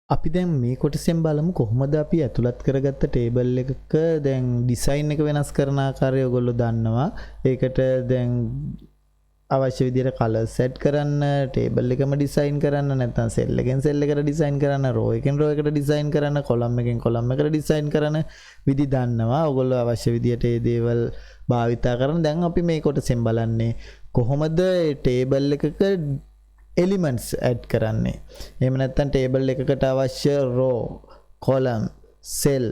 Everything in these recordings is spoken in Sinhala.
අපි දැන් මේ කොටසෙන් බලමු කොහොමද අපි ඇතුළත් කරගත්ත ටේබල් එකක දැන් ඩිසයින් එක වෙනස් කරන ආකාරය ඔයගොල්ලෝ දන්නවා. ඒකට දැන් අවශ්‍ය විදිහට කලර් සෙට් කරන්න, ටේබල් එකම ඩිසයින් කරන්න, නැත්නම් සෙල් එකෙන් සෙල් එකට ඩිසයින් කරන්න, රෝ එකෙන් රෝ එකට ඩිසයින් කරන්න, කොලම් එකෙන් කොලම් එකට ඩිසයින් කරන්න විදි දන්නවා. ඔයගොල්ලෝ අවශ්‍ය විදිහට මේ දේවල් භාවිතා කරන. දැන් අපි මේ කොටසෙන් බලන්නේ කොහොමද ටේබල් එකක එලිමන්ට්ස් ඇඩ් කරන්නේ. එහෙම නැත්නම් ටේබල් එකකට අවශ්‍ය රෝ, කොලම්, සෙල්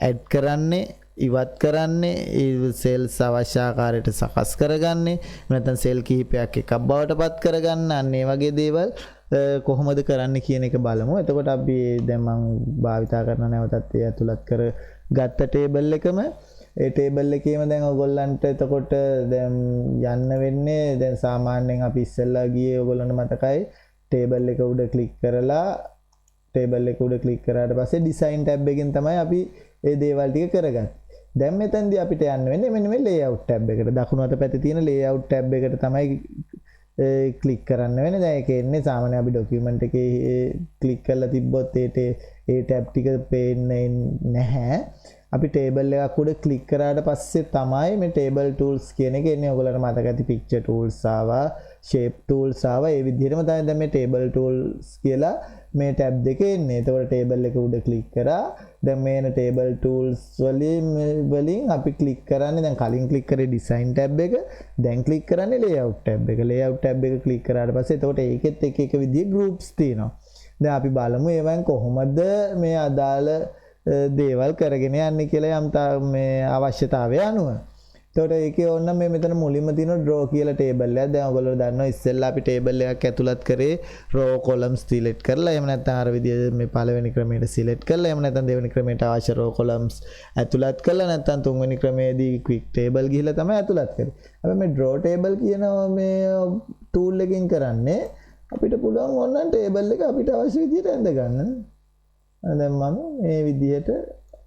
ඇඩ් කරන්නේ, ඉවත් කරන්නේ, ඒ සෙල්ස් අවශ්‍ය ආකාරයට සකස් කරගන්නේ, නැත්නම් සෙල් කිහිපයක් එකක් බවට පත් කරගන්න, අන්න ඒ වගේ දේවල් කොහොමද කරන්න කියන එක බලමු. එතකොට අපි දැන් මම භාවිතා කරන නැවතත් ඒ ඇතුළත් කර ගත්ත ටේබල් එකම ඒ ටේබල් එකේම දැන් ඔයගොල්ලන්ට එතකොට දැන් යන්න වෙන්නේ දැන් සාමාන්‍යයෙන් අපි ඉස්සෙල්ලා ගියේ ඔයගොල්ලන්ට මතකයි ටේබල් එක උඩ ක්ලික් කරලා ටේබල් එක උඩ ක්ලික් කරාට පස්සේ ඩිසයින් ටැබ් එකෙන් තමයි අපි මේ දේවල් ටික කරගන්නේ. දැන් මෙතනදී අපිට යන්න වෙන්නේ මෙන්න මේ ලේඅවුට් ටැබ් එකට. දකුණු අත පැත්තේ තියෙන ලේඅවුට් ටැබ් එකට තමයි ක්ලික් කරන්න වෙන්නේ. දැන් ඒක එන්නේ සාමාන්‍ය අපි ડોකියුමන්ට් එකේ ක්ලික් කරලා තිබ්බොත් ඒ ටැබ් ටික පේන්නේ නැහැ. අපි ටේබල් එකක් උඩ ක්ලික් කරාට පස්සේ තමයි මේ ටේබල් ටූල්ස් කියන එක එන්නේ. ඔයගොල්ලන්ට මතක ඇති පික්චර් ටූල්ස් ආවා, ෂේප් ටූල්ස් ආවා. ඒ විදිහටම තමයි දැන් මේ ටේබල් ටූල්ස් කියලා මේ ටැබ් දෙකේ එන්නේ. එතකොට ටේබල් එක උඩ ක්ලික් කරා. දැන් මේන ටේබල් ටූල්ස් වලින් අපි ක්ලික් කරන්නේ දැන් කලින් ක්ලික් කරේ ඩිසයින් ටැබ් එක. දැන් ක්ලික් කරන්නේ ලේඅවුට් ටැබ් එක. ලේඅවුට් ටැබ් එක ක්ලික් කරාට පස්සේ එතකොට ඒකෙත් එක විදිහේ groups තියෙනවා. දැන් අපි බලමු ඒවෙන් කොහොමද මේ අදාළ දේවල් කරගෙන යන්නේ කියලා යම් මේ අවශ්‍යතාවය අනුව. එතකොට ඒකේ ඕන මේ මෙතන මුලින්ම තියෙන draw කියලා ටේබල් එකක්. දැන් ඔයගොල්ලෝ දන්නවා ඉස්සෙල්ලා අපි ටේබල් එකක් ඇතුළත් කරේ row columns select කරලා එහෙම නැත්නම් අර විදිහට මේ පළවෙනි ක්‍රමයට select කරලා එහෙම නැත්නම් දෙවෙනි ක්‍රමයට අවශ්‍ය row columns ඇතුළත් කරලා නැත්නම් තුන්වෙනි ක්‍රමයේදී quick table ගිහිල්ලා තමයි ඇතුළත් කරේ. අපි මේ draw table කියන මේ tool එකකින් කරන්නේ අපිට පුළුවන් ඕනනම් ටේබල් එක අපිට අවශ්‍ය විදිහට ඇඳ ගන්න. දැන් මම මේ විදිහට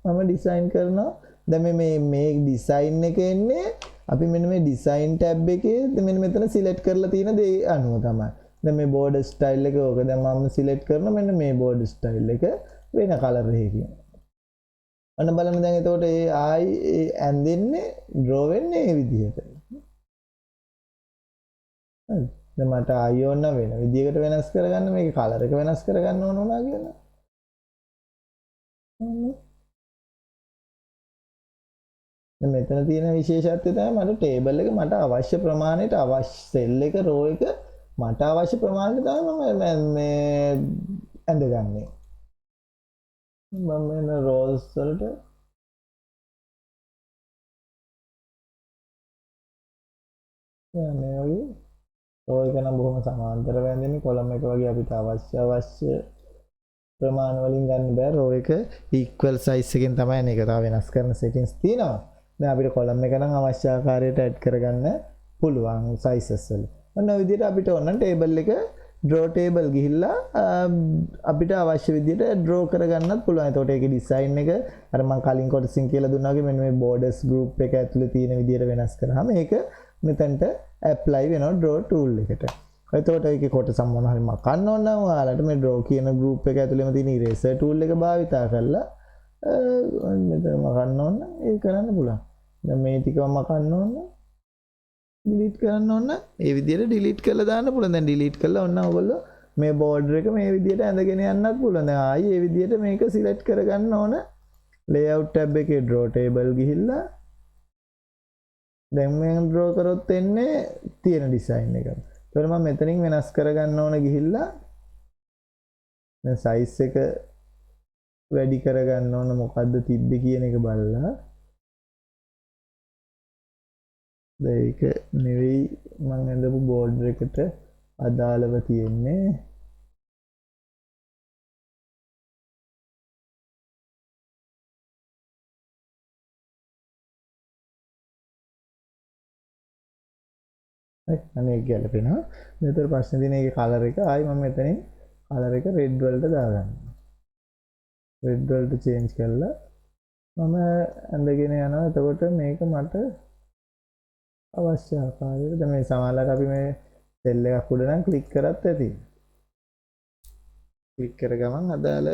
මම ඩිසයින් කරනවා. දැන් මේ ඩිසයින් එක එන්නේ අපි මෙන්න මේ ඩිසයින් ටැබ් එකේ මෙන්න මෙතන සිලෙක්ට් කරලා තියෙන දේ අනුව තමයි. දැන් මේ බෝඩර් ස්ටයිල් එක ඕක දැන් මම සිලෙක්ට් කරනවා මෙන්න මේ බෝඩර් ස්ටයිල් එක වෙන කලර් එකකින්. අන්න බලන්න දැන් එතකොට ඒ ආයි ඇඳෙන්නේ ඩ්‍රෝ වෙන්නේ මේ විදිහට. හරි. දැන් මට ආයි ඕන වෙන විදිහකට වෙනස් කරගන්න මේක කලර් එක වෙනස් කරගන්න ඕන වුණා කියලා. දැන් මෙතන තියෙන විශේෂත්වය තමයි මට ටේබල් එක මට අවශ්‍ය ප්‍රමාණයට අවශ්‍ය සෙල් එක රෝ එක මට අවශ්‍ය ප්‍රමාණයට තමයි මම මේ ඇඳගන්නේ. මම මෙන්න රෝස් වලට මේ වගේ රෝ එක නම් බොහොම සමාන්තර වැඳෙන්නේ කොලම් එක වගේ අපිට අවශ්‍ය ප්‍රමාණ වලින් ගන්න බෑ. රෝ එක ඉක්වල් සයිස් එකෙන් තමයි මේක තව වෙනස් කරන සෙටින්ග්ස් තියෙනවා. දැන් අපිට කොලම් එක නම් අවශ්‍ය ආකාරයට ඇඩ් කරගන්න පුළුවන් සයිසස් වල. ඔන්න ඔය විදිහට අපිට ඕන ටේබල් එක draw table ගිහිල්ලා අපිට අවශ්‍ය විදිහට draw කරගන්නත් පුළුවන්. එතකොට ඒකේ ඩිසයින් එක අර මම කලින් කොටසින් කියලා දුන්නා වගේ මෙන්න මේ borders group එක ඇතුලේ තියෙන විදිහට වෙනස් කරාම ඒක මෙතනට apply වෙනවා draw tool එකට. එතකොට ඒකේ කොටස මොනවා හරි මකන්න ඕන නම් ඔයාලට මේ draw කියන group එක ඇතුලේම තියෙන eraser tool එක භාවිතා කරලා මෙතන මකන්න ඕන ඒක කරන්න පුළුවන්. දැන් මේ ටිකම මකන්න ඕන delete කරන්න ඕන ඒ විදිහට delete කරලා දාන්න පුළුවන්. දැන් delete කරලා ඔන්න ඔයගොල්ලෝ මේ border එක මේ විදිහට ඇඳගෙන යන්නත් පුළුවන්. දැන් ආයි මේ විදිහට මේක select කරගන්න ඕන. layout tab එකේ draw table ගිහිල්ලා දැන් මම draw කරොත් එන්නේ තියෙන design එක. ඒතකොට මම මෙතනින් වෙනස් කරගන්න ඕන ගිහිල්ලා දැන් size එක වැඩි කරගන්න ඕන මොකද්ද තිබ්බේ කියන එක බලලා ඒක නෙවෙයි මම ඇඳපු බෝඩර් එකට අදාළව තියෙන්නේ. හරි අනේ ගැලපෙනවා. මෙතන ප්‍රශ්නේ තියෙන එකේ කලර් එක ආයි මම මෙතනින් කලර් එක රෙඩ් වලට දාගන්නවා. රෙඩ් වලට චේන්ජ් කරලා මම ඇඳගෙන යනවා. එතකොට මේක මට අවශ්‍ය ආකාරයට දැන් මේ සමහරවිට අපි මේ සෙල් එකක් උඩ නම් ක්ලික් කරත් ඇති. ක්ලික් කර ගමන් අදාළ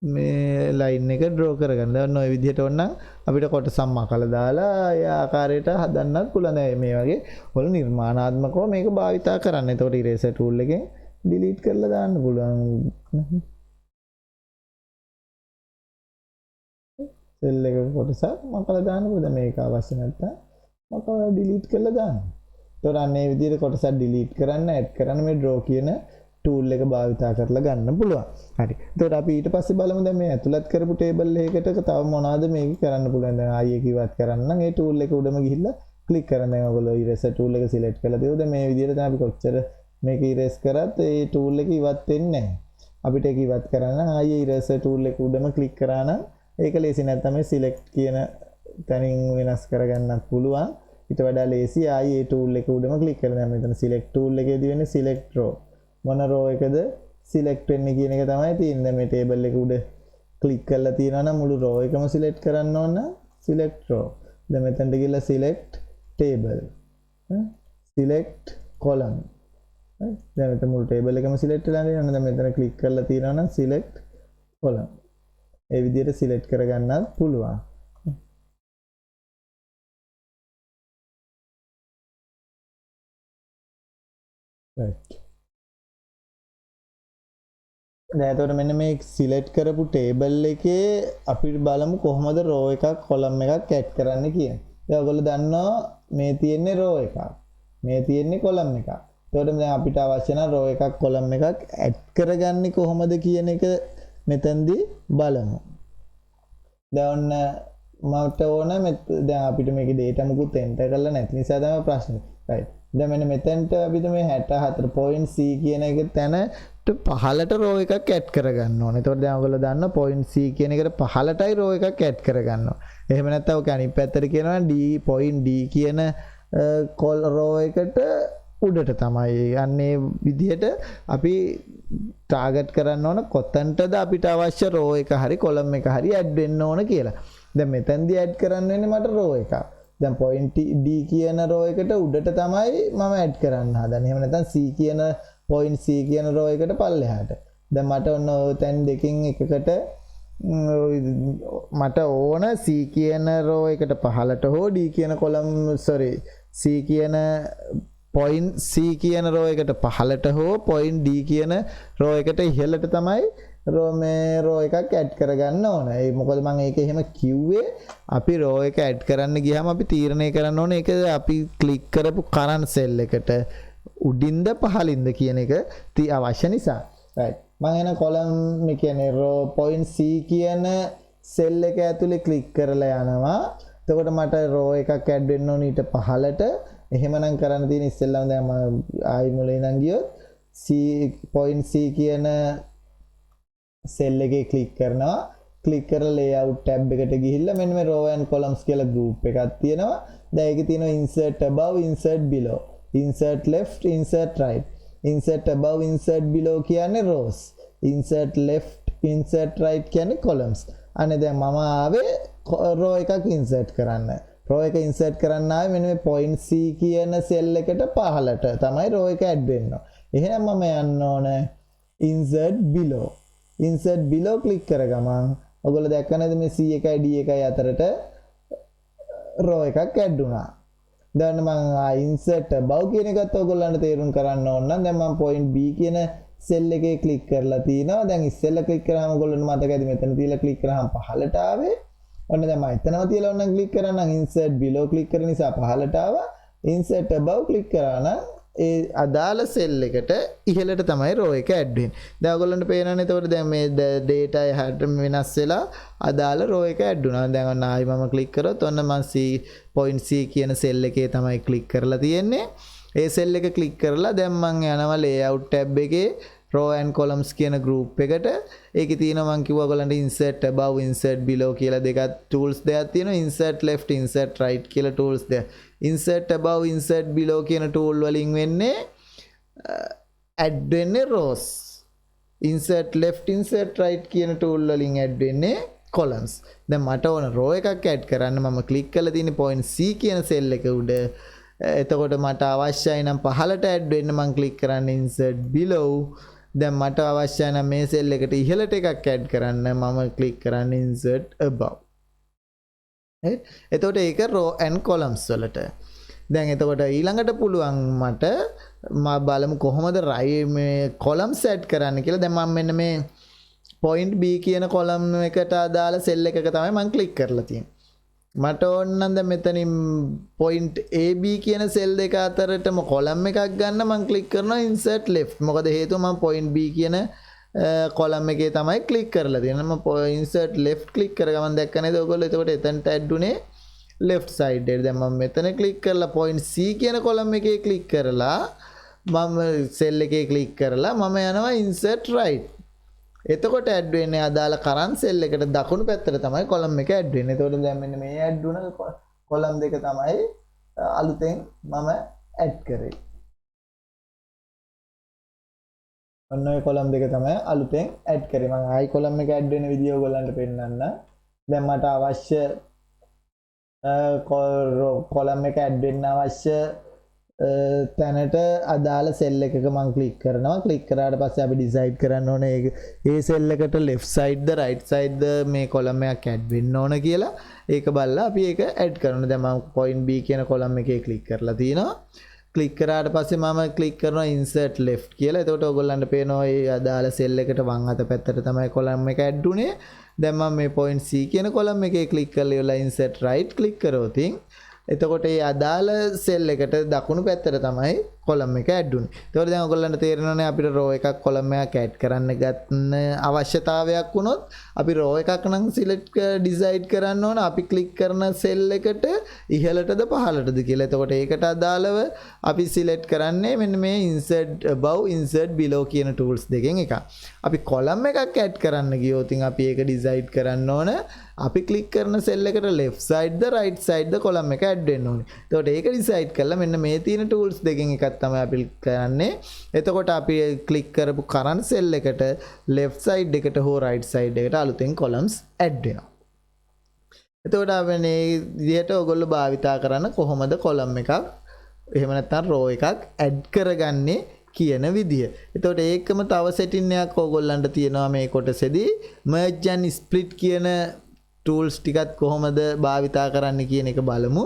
මේ ලයින් එක ඩ්‍රෝ කරගන්න. ඔන්න ඔය විදිහට ඕනනම් අපිට කොටසක් මකලා දාලා ඒ ආකාරයට හදන්නත් පුළුවන්. මේ වගේ වල නිර්මාණාත්මකව මේක භාවිතා කරන්න. එතකොට ඉරේසර් ටූල් එකෙන් ඩිලීට් කරලා දාන්න පුළුවන්. සෙල් එක කොටසක් මකලා දාන්න පුළුවන්. මේක අවශ්‍ය නැත්නම් මකලා ඩිලීට් කරලා දාන්න. එතකොට අන්න ඒ විදිහට කොටසක් ඩිලීට් කරන්න, ඇඩ් කරන්න මේ ඩ්‍රෝ කියන ටූල් එක භාවිතා කරලා ගන්න පුළුවන්. හරි. එතකොට අපි ඊට පස්සේ බලමු දැන් මේ ඇතුළත් කරපු ටේබල් එකකට තව මොනවද මේක කරන්න පුළුවන්. දැන් ආයේ කිව්වත් කරන්න නම් ඒ ටූල් එක උඩම ගිහිල්ලා ක්ලික් කරන්න. දැන් ඔයගොල්ලෝ ඉරේසර් ටූල් එක සිලෙක්ට් කරලා දෙවොත් මේ විදිහට තමයි අපි කොච්චර මේක ඉරේස් කරත් ඒ ටූල් එක ඉවත් වෙන්නේ නැහැ. අපිට ඒක ඉවත් කරන්න නම් ආයේ ඉරේසර් ටූල් එක උඩම ක්ලික් කරා නම් ඒක ලේසි. නැත්නම් මේ සිලෙක්ට් කියන තැනින් වෙනස් කරගන්නත් පුළුවන්. ඊට වඩා ලේසි ආයේ ටූල් එක උඩම ක්ලික් කරලා දැන් මෙතන සිලෙක්ට් ටූල් එකේදී වෙන්නේ සිලෙක්ට් රෝ. මොන රෝ එකද සිලෙක්ට් වෙන්නේ කියන එක තමයි තියෙන්නේ. මේ ටේබල් එක උඩ ක්ලික් කරලා තියනවා නම් මුළු රෝ එකම සිලෙක්ට් කරන්න ඕන නම් සිලෙක්ට් රෝ. දැන් මෙතනට ගිහලා සිලෙක්ට් ටේබල්. Select column. දැන් මෙතන මුළු ටේබල් එකම සිලෙක්ට් වෙලා තියෙනවා. දැන් මෙතන ක්ලික් කරලා තියනවා නම් සිලෙක්ට් කොලම්. ඒ විදිහට සිලෙක්ට් කරගන්නත් පුළුවන්. right. දැන් එතකොට මෙන්න මේ සිලෙක්ට් කරපු ටේබල් එකේ අපි බලමු කොහොමද රෝ එකක් කොලම් එකක් ඇඩ් කරන්න කියන්නේ. දැන් ඔයගොල්ලෝ දන්නවා මේ තියෙන්නේ රෝ එකක්. මේ තියෙන්නේ කොලම් එකක්. එතකොට දැන් අපිට අවශ්‍ය නම් රෝ එකක් කොලම් එකක් ඇඩ් කරගන්නේ කොහොමද කියන එක මෙතෙන්දී බලමු. දැන් මට ඕන දැන් අපිට මේකේ data මුකුත් enter කරලා නැති නිසා තමයි ප්‍රශ්නේ. right. දැන් මෙන්න මෙතෙන්ට අපිට මේ 64 point C කියන එක තැනට පහලට රෝ එකක් ඇඩ් කරගන්න ඕනේ. එතකොට දැන් ඔයගොල්ලෝ දන්න point C කියන එකට පහලටයි රෝ එකක් ඇඩ් කරගන්න ඕනේ. එහෙම නැත්නම් ඔක අනිත් පැත්තට කියනවා D point D කියන කොල් රෝ එකට උඩට තමයි. අන්නේ විදිහට අපි ටාගට් කරන්න ඕන කොතනටද අපිට අවශ්‍ය රෝ එක හරි කොලම් එක හරි ඇඩ් වෙන්න ඕන කියලා. දැන් මෙතෙන්දී ඇඩ් කරන්න වෙන්නේ මට රෝ එකක්. දැන් point D කියන රෝ එකට උඩට තමයි මම ඇඩ් කරන්න හදන්නේ. එහෙම නැත්නම් C කියන point C කියන රෝ එකට පල්ලෙහාට. දැන් මට ඔන්න ඔය තැන් දෙකකින් එකකට මට ඕන C කියන රෝ එකට පහලට හෝ D කියන කොලම් C කියන point C කියන රෝ එකට පහලට හෝ point D කියන රෝ එකට ඉහළට තමයි මේ රෝ එකක් ඇඩ් කරගන්න ඕන. ඒ මොකද මම ඒක එහෙම කිව්වේ අපි රෝ එක ඇඩ් කරන්න ගියාම අපි තීරණය කරන්න ඕනේ ඒක අපි ක්ලික් කරපු කරන්ට් සෙල් එකට උඩින්ද පහළින්ද කියන එක අවශ්‍ය නිසා. right. මම එන කොලම් මේ කියන්නේ රෝ point C කියන සෙල් එක ඇතුලේ ක්ලික් කරලා යනවා. එතකොට මට රෝ එකක් ඇඩ් වෙන්න ඕනේ ඊට පහළට. එහෙමනම් කරන්න තියෙන ඉස්සෙල්ලාම දැන් මම ආයි මුලින් ඉඳන් ගියොත් C point C කියන සෙල් එකේ ක්ලික් කරනවා. ක්ලික් කරලා layout tab එකට ගිහිල්ලා මෙන්න මේ row and columns කියලා group එකක් තියෙනවා. දැන් ඒකේ තියෙනවා insert above, insert below, insert left, insert right. insert above, insert below කියන්නේ rows. insert left, insert right කියන්නේ columns. අනේ දැන් මම ආවේ row එකක් insert කරන්න. row එක insert කරන්න ආවේ මෙන්න මේ point C කියන cell එකට පහළට තමයි row එක add වෙන්න. එහෙනම් මම යන්න ඕනේ insert below. insert below click කර ගමන් ඔයගොල්ලෝ දැක්ක නේද මේ C එකයි D එකයි අතරට row එකක් add වුණා. දැන් මම insert above කියන එකත් ඔයගොල්ලන්ට තේරුම් කරන්න ඕන නම් දැන් මම point B කියන cell එකේ click කරලා තිනවා. දැන් ඉස්සෙල්ලා click කරාම ඔයගොල්ලන්ට මතකයිද මෙතන තියලා click කරාම පහළට ආවේ. ඔන්න දැන් මම එතනම තියලා ඕනනම් click කරා නම් insert below click කරන නිසා පහළට ආවා. insert above click කරා නම් ඒ අදාළ සෙල් එකට ඉහළට තමයි රෝ එක ඇඩ් වෙන්නේ. දැන් ඔයගොල්ලන්ට පේනවනේ එතකොට දැන් මේ data එහාට වෙනස් වෙලා අදාළ රෝ එක ඇඩ් වුණා. දැන් ඔන්න ආයි මම ක්ලික් කරොත් ඔන්න මම point C කියන සෙල් එකේ තමයි ක්ලික් කරලා තියෙන්නේ. ඒ සෙල් එක ක්ලික් කරලා දැන් මම යනවා layout tab එකේ row and columns කියන group එකට. ඒකේ තියෙනවා මම කිව්වා ඔයගොල්ලන්ට insert above, insert below කියලා දෙකක් tools දෙකක් තියෙනවා. insert left, insert right කියලා tools දෙක. insert above, insert below කියන tool වලින් වෙන්නේ add වෙන්නේ rows. insert left, insert right කියන tool වලින් add වෙන්නේ columns. දැන් මට ඕන row එකක් add කරන්න මම click කරලා තියෙන point C කියන cell එක උඩ. එතකොට මට අවශ්‍යයි නම් පහළට add වෙන්න මම click කරන්නේ insert below. දැන් මට අවශ්‍යයි නම් මේ සෙල් එකට ඉහළට එකක් ඇඩ් කරන්න මම ක්ලික් කරන්නේ insert above. right? එතකොට ඒක row and columns වලට. දැන් එතකොට ඊළඟට පුළුවන් මට බලමු කොහොමද මේ columns add කරන්න කියලා. දැන් මම මෙන්න මේ point B කියන column එකට අදාළ cell එකක තමයි මම ක්ලික් කරලා තියෙන්නේ. මට ඕන නම් දැන් මෙතනින් point AB කියන cell දෙක අතරටම column එකක් ගන්න මම ක්ලික් කරනවා insert left. මොකද හේතුව මම point B කියන column එකේ තමයි ක්ලික් කරලා තියෙන්නේ. මම insert left ක්ලික් කර ගමන් දැක්ක නේද ඔයගොල්ලෝ? එතකොට එතනට add උනේ left side එකට. දැන් මම මෙතන ක්ලික් කරලා point C කියන column එකේ ක්ලික් කරලා මම cell එකේ ක්ලික් කරලා මම යනවා insert right. එතකොට ඇඩ් වෙන්නේ අදාළ කරන් සෙල් එකට දකුණු පැත්තට තමයි කොලම් එක ඇඩ් වෙන්නේ. එතකොට දැන් මෙන්න මේ ඇඩ් වුණ කොලම් දෙක තමයි අලුතෙන් මම ඇඩ් කරේ. ඔන්න ඔය කොලම් දෙක තමයි අලුතෙන් ඇඩ් කරේ. මම ආයි කොලම් එක ඇඩ් වෙන විදිය ඔයගොල්ලන්ට පෙන්නන්න. දැන් මට අවශ්‍ය කොලම් එක ඇඩ් වෙන්න අවශ්‍ය තැනට අදාළ සෙල් එකක මම ක්ලික් කරනවා. ක්ලික් කරාට පස්සේ අපි ඩිසයිඩ් කරන්න ඕනේ ඒ සෙල් එකට left side ද right side ද මේ කොලම් එකක් ඇඩ් වෙන්න ඕන කියලා. ඒක බලලා අපි ඒක ඇඩ් කරනවා. දැන් මම point B කියන කොලම් එකේ ක්ලික් කරලා තිනවා. ක්ලික් කරාට පස්සේ මම ක්ලික් කරනවා insert left කියලා. එතකොට ඔයගොල්ලන්ට පේනවා මේ අදාළ සෙල් එකට වම් අත පැත්තට තමයි කොලම් එක ඇඩ් උනේ. දැන් මම මේ point C කියන කොලම් එකේ ක්ලික් කරලා ඉවරලා insert right ක්ලික් කරොත් එතකොට මේ අදාළ සෙල් එකට දකුණු පැත්තට තමයි කොලම් එක ඇඩ් උනේ. ඒතකොට දැන් ඔයගොල්ලන්ට තේරෙනවනේ අපිට රෝ එකක් කොලම් එකක් ඇඩ් කරන්න ගන්න අවශ්‍යතාවයක් වුණොත් අපි රෝ එකක් නම් සිලෙක්ට් ඩිසයිඩ් කරන්න ඕන අපි ක්ලික් කරන සෙල් එකට ඉහළටද පහළටද කියලා. එතකොට ඒකට අදාළව අපි සිලෙක්ට් කරන්නේ මෙන්න මේ insert above insert below කියන tools දෙකෙන් එකක්. අපි කොලම් එකක් ඇඩ් කරන්න ගියොත් අපි ඒක ඩිසයිඩ් කරන්න ඕන අපි ක්ලික් කරන සෙල් එකට left side ද right side ද කොලම් එක ඇඩ් වෙන්න ඕනේ. එතකොට ඒක ඩිසයිඩ් කරලා මෙන්න මේ තියෙන tools දෙකෙන් එකක් තමයි අපි කරන්නේ. එතකොට අපි ක්ලික් කරපු කරන්ට් සෙල් එකට left side එකට හෝ right side එකට අලුතෙන් columns ඇඩ් වෙනවා. එතකොට අපි මේ විදිහට ඔයගොල්ලෝ භාවිතා කරන කොහොමද කොලම් එකක් එහෙම නැත්නම් row එකක් ඇඩ් කරගන්නේ කියන විදිය. එතකොට ඒකම තව සෙටින් එකක් ඕගොල්ලන්ට තියෙනවා මේ කොටසේදී merge and split කියන tools ටිකත් කොහොමද භාවිතා කරන්න කියන එක බලමු.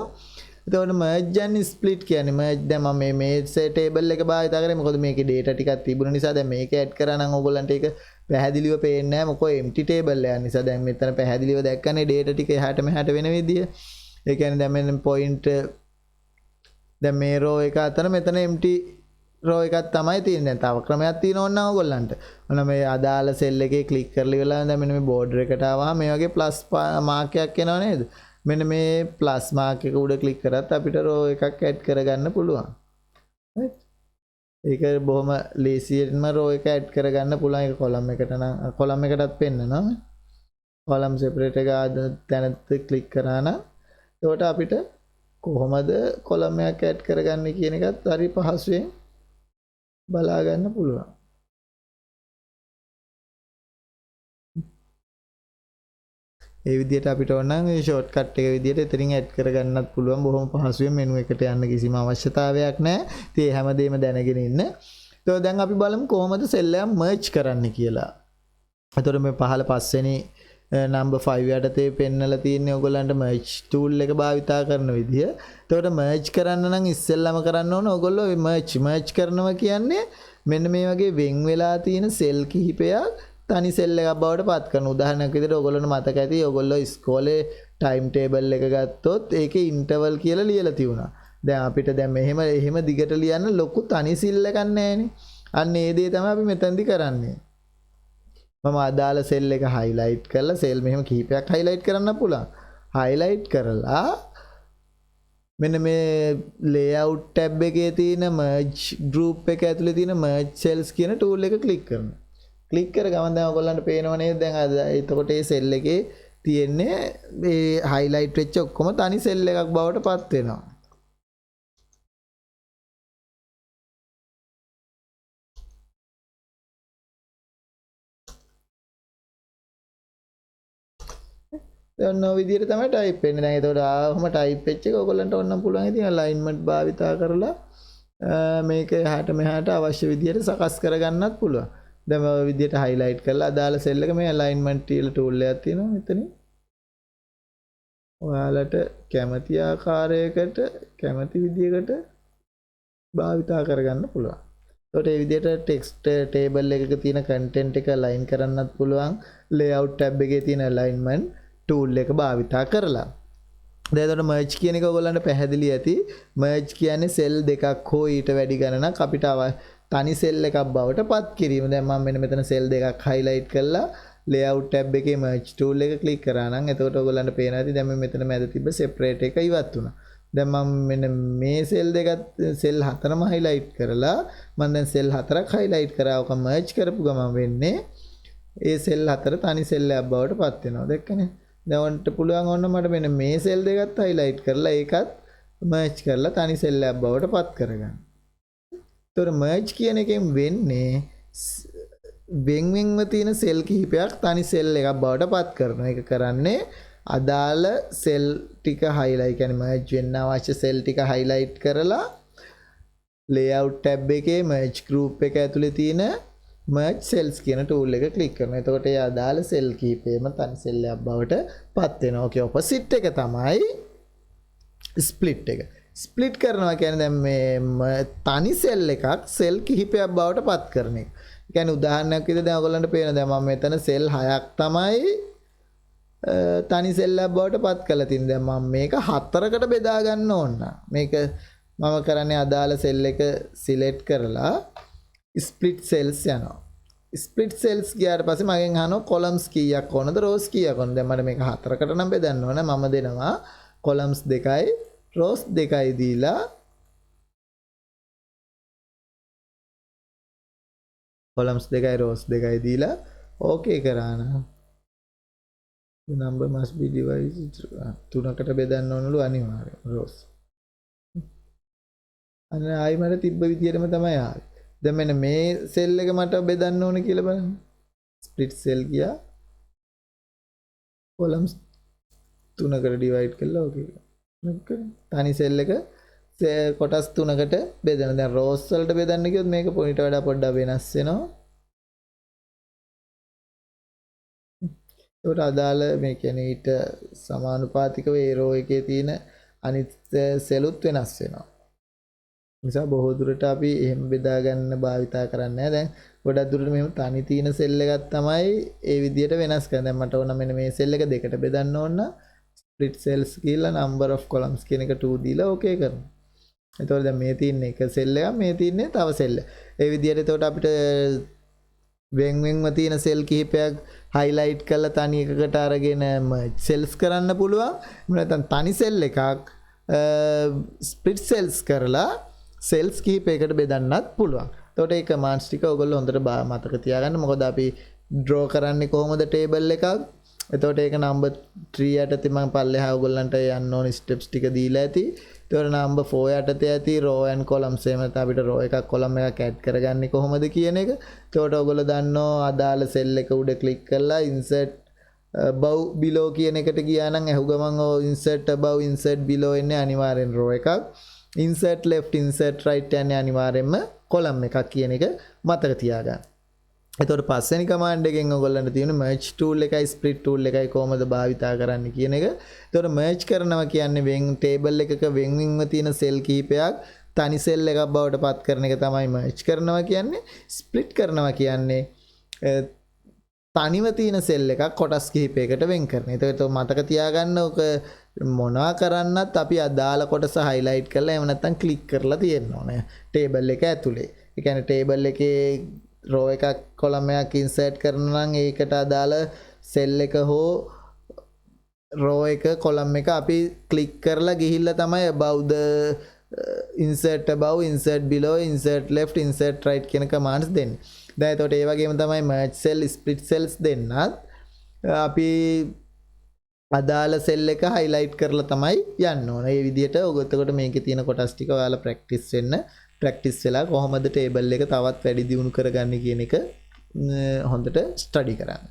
එතකොට merge and split කියන්නේ merge දැන් මම මේ table එක භාවිතා කරේ මොකද මේකේ data ටිකක් තිබුණ නිසා දැන් මේක add කරා නම් ඕගොල්ලන්ට ඒක පැහැදිලිව පේන්නේ නැහැ මොකෝ empty table එකක් නිසා දැන් මෙතන පැහැදිලිව දැක්කනේ data ටික එහාට මෙහාට වෙන විදිය. ඒ කියන්නේ දැන් මෙන්න point දැන් මේ row එක අතර මෙතන empty row එකක් තමයි තියෙන්නේ. තව ක්‍රමයක් තියෙනවා නම් ඕගොල්ලන්ට. ඔන්න මේ අදාළ cell එකේ click කරලා ඉවරලා දැන් මෙන්න මේ border එකට ආවම මේ වගේ plus mark එකක් එනවා නේද? මෙන්න මේ plus mark එක උඩ click කරත් අපිට row එකක් add කරගන්න පුළුවන්. right? ඒක බොහොම ලේසියෙන්ම row එක add කරගන්න පුළුවන්. ඒක column එකට නම් column එකටත් පෙන්නනවා. column separate එක තැනත් click කරා නම් එතකොට අපිට කොහොමද column එකක් add කරගන්නේ කියන එකත් හරි පහසුවෙන් බලා ගන්න පුළුවන්. ඒ විදිහට අපිට ඕන නම් මේ ෂෝට්කට් එක විදිහට එතනින් ඇඩ් කරගන්නත් පුළුවන්. බොහොම පහසුවෙන් මෙනු එකට යන්න කිසිම අවශ්‍යතාවයක් නැහැ. ඉතින් ඒ හැමදේම දැනගෙන ඉන්න. તો දැන් අපි බලමු කොහොමද සෙල් එක මර්ජ් කරන්න කියලා. එතකොට මේ පහළ පස්වෙනි number 5 යටතේ පෙන්නලා තියෙන්නේ ඔයගොල්ලන්ට merge tool එක භාවිතා කරන විදිය. එතකොට merge කරන්න නම් ඉස්සෙල්ලාම කරන්න ඕන ඔයගොල්ලෝ merge කරනවා කියන්නේ මෙන්න මේ වගේ වෙන් වෙලා තියෙන සෙල් කිහිපයක් තනි සෙල් එකක් බවට පත් කරන. උදාහරණයක් විදිහට ඔයගොල්ලන්ට මතක ඇති ඔයගොල්ලෝ ඉස්කෝලේ ටයිම් ටේබල් එක ගත්තොත් ඒකේ ඉන්ටර්වල් කියලා ලියලා තියුණා. දැන් අපිට දැන් එහෙම දිගට ලියන්න ලොකු තනි සිල් එකක් නැහැනේ. අන්න ඒ දේ තමයි අපි මෙතනදී කරන්නේ. මම අදාළ සෙල් එක highlight කරලා සෙල් මෙහෙම කිහිපයක් highlight කරන්න පුළුවන්. highlight කරලා මෙන්න මේ layout tab එකේ තියෙන merge group එක ඇතුලේ තියෙන merge cells කියන tool එක click කරනවා. click කර ගමන් දැන් ඔයගොල්ලන්ට පේනව නේද දැන් එතකොට මේ සෙල් එකේ තියෙන්නේ මේ highlight වෙච්ච ඔක්කොම තනි සෙල් එකක් බවට පත් වෙනවා. ඔන්න ඔය විදිහට තමයි ටයිප් වෙන්නේ. දැන් ඒතකොට ආවම ටයිප් වෙච්ච එක ඔයගොල්ලන්ට ඕනම් පුළුවන් ඉතින් alignment භාවිතා කරලා මේක එහාට මෙහාට අවශ්‍ය විදිහට සකස් කරගන්නත් පුළුවන්. දැන් ඔය විදිහට highlight කරලා අදාළ cell එක මේ alignment කියලා tool එකක් තියෙනවා මෙතනින්. ඔයාලට කැමති ආකාරයකට කැමති විදිහකට භාවිතා කරගන්න පුළුවන්. ඒකට මේ විදිහට text table එකක තියෙන content එක align කරන්නත් පුළුවන්. layout tab එකේ තියෙන alignment tool එක භාවිතා කරලා. දැන් එතකොට merge කියන එක ඔයගොල්ලන්ට පැහැදිලි ඇති. merge කියන්නේ cell දෙකක් හෝ ඊට වැඩි ගණනක් අපිට තනි cell එකක් බවට පත් කිරීම. දැන් මම මෙතන cell දෙකක් highlight කරලා layout tab එකේ merge tool එක click කරා නම් එතකොට ඔයගොල්ලන්ට පේනවා ඇති දැන් මෙතන මැද තිබ්බ separate එක ඉවත් වුණා. දැන් මම මෙන්න මේ cell දෙකත් cell හතරම highlight කරලා මම දැන් cell හතරක් highlight කරා. ඔක merge කරපු ගමන් වෙන්නේ ඒ cell හතර තනි cell එකක් බවට පත් වෙනවා. දැක්කනේ? දැන් ඔන්ට පුළුවන් ඔන්න මට මෙන්න මේ cell දෙකත් highlight කරලා ඒකත් merge කරලා තනි cell එකක් බවට පත් කරගන්න. ඒතර merge කියන එකෙන් වෙන්නේ වෙන්වෙන්ව තියෙන cell කිහිපයක් තනි cell එකක් බවට පත් කරනවා. ඒක කරන්නේ අදාළ cell ටික highlight කියන්නේ merge වෙන්න අවශ්‍ය cell ටික highlight කරලා layout tab එකේ merge group එක ඇතුලේ තියෙන merge cells කියන tool එක click කරනවා. එතකොට ඒ අදාළ cell කිහිපෙම තනි cell එකක් බවට පත් වෙනවා. ඕකේ opposite එක තමයි split එක. ස්ප්ලිට් කරනවා කියන්නේ දැන් මේ තනි සෙල් එකක් සෙල් කිහිපයක් බවට පත් කරන එක. ඒ කියන්නේ උදාහරණයක් විදිහට දැන් ඔයගොල්ලන්ට පේන දැන් මම මෙතන සෙල් 6ක් තමයි තනි සෙල් එකක් බවට පත් කරලා තින්නේ. දැන් මම මේක 4කට බෙදා ගන්න ඕන. මේක මම කරන්නේ අදාළ සෙල් එක සිලෙක්ට් කරලා ස්ප්ලිට් සෙල්ස් යනවා. ස්ප්ලිට් සෙල්ස් ගියාට පස්සේ මගෙන් අහනවා කොලම්ස් කීයක් ඕනද රෝස් කීයක් ඕනද. දැන් මට මේක 4කට නම් බෙදන්න ඕන. මම දෙනවා කොලම්ස් 2යි rows 2යි දීලා columns 2යි rows 2යි දීලා okay කරා නම් the number must be divided තුනකට බෙදන්න ඕනලු අනිවාර්යයෙන් rows අන්න ආයි මට තිබ්බ විදියටම තමයි ආවේ. දැන් මෙන්න මේ සෙල් එක මට බෙදන්න ඕන කියලා බලන්න. split cell ගියා columns තුනකට divide කළා okay. තනි සෙල් එක කොටස් තුනකට බෙදෙන. දැන් රෝස් වලට බෙදන්න කිව්වොත් මේක පොයින්ට වඩා පොඩ්ඩක් වෙනස් වෙනවා. ඒකට අදාළ මේ කියන්නේ ඊට සමානුපාතිකව ඒ රෝ එකේ තියෙන අනිත් සෙලුත් වෙනස් වෙනවා. නිසා බොහෝ දුරට අපි එහෙම බෙදා ගන්න භාවිතා කරන්නේ නැහැ. දැන් ගොඩක් දුරට මෙහෙම තනි තියෙන සෙල් එකක් තමයි ඒ විදිහට වෙනස් කරන්නේ. දැන් මට ඕන මෙන්න මේ සෙල් එක දෙකට බෙදන්න ඕන නම් split cells කියලා number of columns කියන එක 2 දීලා okay කරනවා. එතකොට දැන් මේ තියෙන එක cell එකක් මේ තියෙන්නේ තව cell එකක්. ඒ විදිහට එතකොට අපිට වෙන්වෙන්ව තියෙන cell කිහිපයක් highlight කරලා තනි එකකට අරගෙන cells කරන්න පුළුවන්. එහෙම නැත්නම් තනි cell එකක් split cells කරලා cells කිහිපයකට බෙදන්නත් පුළුවන්. එතකොට මේ commands ටික ඔයගොල්ලෝ හොඳට මතක තියාගන්න. මොකද අපි draw කරන්නේ කොහොමද table එකක්. එතකොට ඒක number 3 යටතේ මම පල්ලෙහා ඔයගොල්ලන්ට යන්න ඕන steps ටික දීලා ඇති. එතකොට number 4 යටතේ ඇති row and columns එහෙම නැත්නම් අපිට row එකක් column එකක් add කරගන්නේ කොහොමද කියන එක. එතකොට ඔයගොල්ලෝ දන්නවා අදාළ cell එක උඩ click කරලා insert above below කියන එකට ගියා නම් අහු ගමන් ඔය insert above insert below එන්නේ අනිවාර්යෙන් row එකක්. insert left insert right යන්නේ අනිවාර්යෙන්ම column එකක් කියන එක මතක තියාගන්න. එතකොට පස්වෙනි කමාන්ඩ් එකෙන් ඔයගොල්ලන්ට තියෙන merge tool එකයි split tool එකයි කොහොමද භාවිතා කරන්න කියන එක. එතකොට merge කරනවා කියන්නේ වෙන් table එකක වෙන්වෙන්ව තියෙන cell කිහිපයක් තනි cell එකක් බවට පත් කරන එක තමයි merge කරනවා කියන්නේ. split කරනවා කියන්නේ තනිව තියෙන cell එකක් කොටස් කිහිපයකට වෙන් කරන. එතකොට මතක තියාගන්න ඔක මොනවා කරන්නත් අපි අදාළ කොටස highlight කරලා එහෙම නැත්නම් click කරලා තියෙන්න ඕනේ table එක ඇතුලේ. ඒ කියන්නේ table එකේ row එකක් column එකක් insert කරනවා නම් ඒකට අදාළ cell එක හෝ row එක column එක අපි click කරලා ගිහිල්ලා තමයි above the insert above insert below insert left insert right කියන commands දෙන්නේ. දැන් එතකොට ඒ වගේම තමයි merge cell split cells දෙන්නත් අපි අදාළ cell එක highlight කරලා තමයි යන්න ඕන. මේ විදිහට ඔයගොල්ලෝ මේකේ තියෙන කොටස් ටික ඔයාලා practice වෙන්න ප්‍රැක්ටිස් වෙලා කොහොමද ටේබල් එක තවත් වැඩි දියුණු කරගන්නේ කියන එක හොඳට ස්ටඩි කරන්න.